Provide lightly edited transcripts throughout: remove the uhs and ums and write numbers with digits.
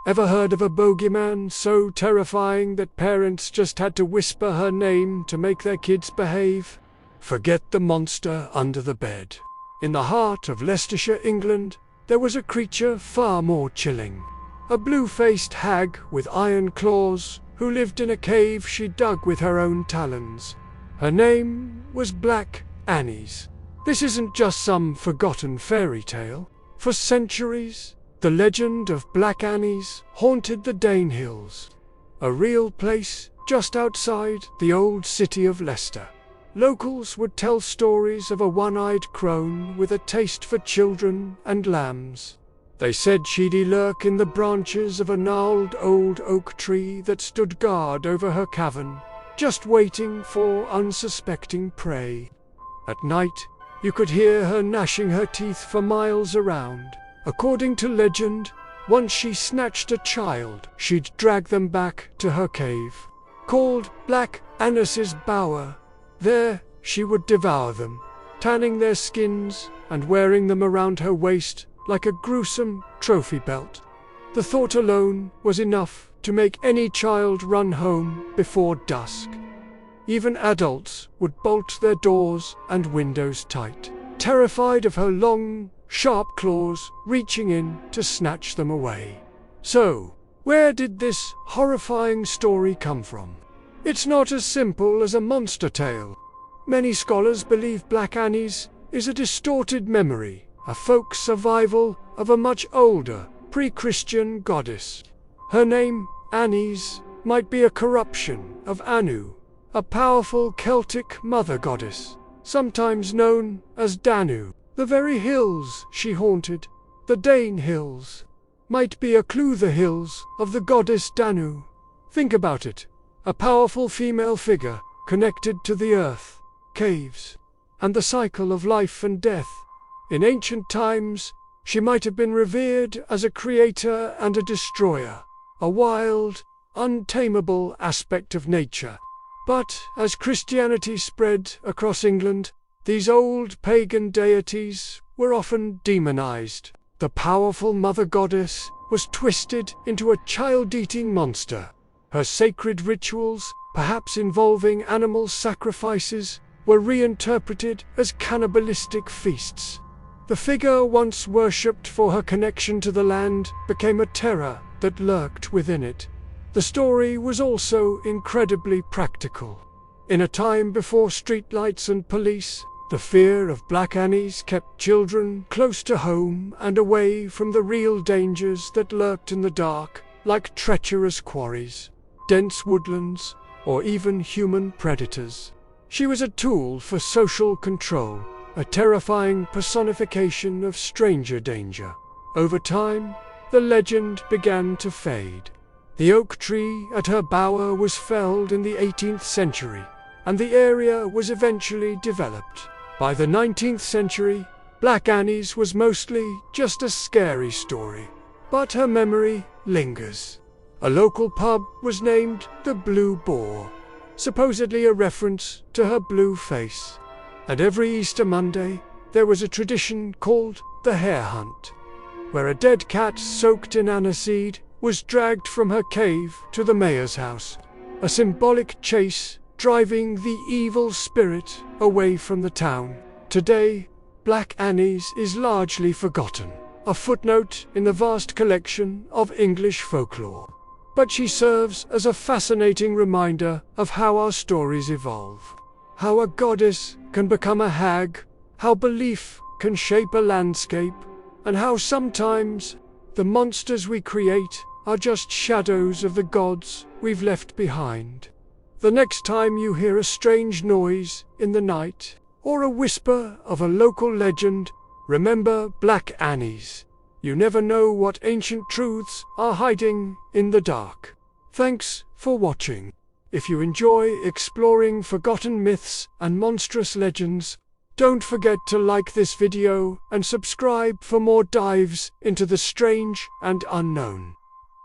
Ever heard of a bogeyman so terrifying that parents just had to whisper her name to make their kids behave? Forget the monster under the bed. In the heart of Leicestershire, England, there was a creature far more chilling. A blue-faced hag with iron claws who lived in a cave she dug with her own talons. Her name was Black Annie's. This isn't just some forgotten fairy tale. For centuries, the legend of Black Annie's haunted the Danehills, a real place just outside the old city of Leicester. Locals would tell stories of a one-eyed crone with a taste for children and lambs. They said she'd lurk in the branches of a gnarled old oak tree that stood guard over her cavern, just waiting for unsuspecting prey. At night, you could hear her gnashing her teeth for miles around. According to legend, once she snatched a child, she'd drag them back to her cave, called Black Annie's Bower. There, she would devour them, tanning their skins and wearing them around her waist like a gruesome trophy belt. The thought alone was enough to make any child run home before dusk. Even adults would bolt their doors and windows tight, terrified of her long, sharp claws reaching in to snatch them away. So, where did this horrifying story come from? It's not as simple as a monster tale. Many scholars believe Black Annie's is a distorted memory, a folk survival of a much older, pre-Christian goddess. Her name, Annie's, might be a corruption of Anu, a powerful Celtic mother goddess, sometimes known as Danu. The very hills she haunted, the Danehills, might be a clue. The hills of the goddess Danu. Think about it, a powerful female figure connected to the earth, caves, and the cycle of life and death. In ancient times, she might have been revered as a creator and a destroyer, a wild, untamable aspect of nature. But as Christianity spread across England, these old pagan deities were often demonized. The powerful mother goddess was twisted into a child-eating monster. Her sacred rituals, perhaps involving animal sacrifices, were reinterpreted as cannibalistic feasts. The figure once worshipped for her connection to the land became a terror that lurked within it. The story was also incredibly practical. In a time before streetlights and police, the fear of Black Annie's kept children close to home and away from the real dangers that lurked in the dark, like treacherous quarries, dense woodlands, or even human predators. She was a tool for social control, a terrifying personification of stranger danger. Over time, the legend began to fade. The oak tree at her bower was felled in the 18th century, and the area was eventually developed. By the 19th century, Black Annie's was mostly just a scary story, but her memory lingers. A local pub was named the Blue Boar, supposedly a reference to her blue face. And every Easter Monday, there was a tradition called the Hare Hunt, where a dead cat soaked in aniseed was dragged from her cave to the mayor's house, a symbolic chase driving the evil spirit away from the town. Today, Black Annie's is largely forgotten, a footnote in the vast collection of English folklore. But she serves as a fascinating reminder of how our stories evolve, how a goddess can become a hag, how belief can shape a landscape, and how sometimes the monsters we create are just shadows of the gods we've left behind. The next time you hear a strange noise in the night, or a whisper of a local legend, remember Black Annie's. You never know what ancient truths are hiding in the dark. Thanks for watching. If you enjoy exploring forgotten myths and monstrous legends, don't forget to like this video and subscribe for more dives into the strange and unknown.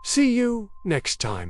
See you next time.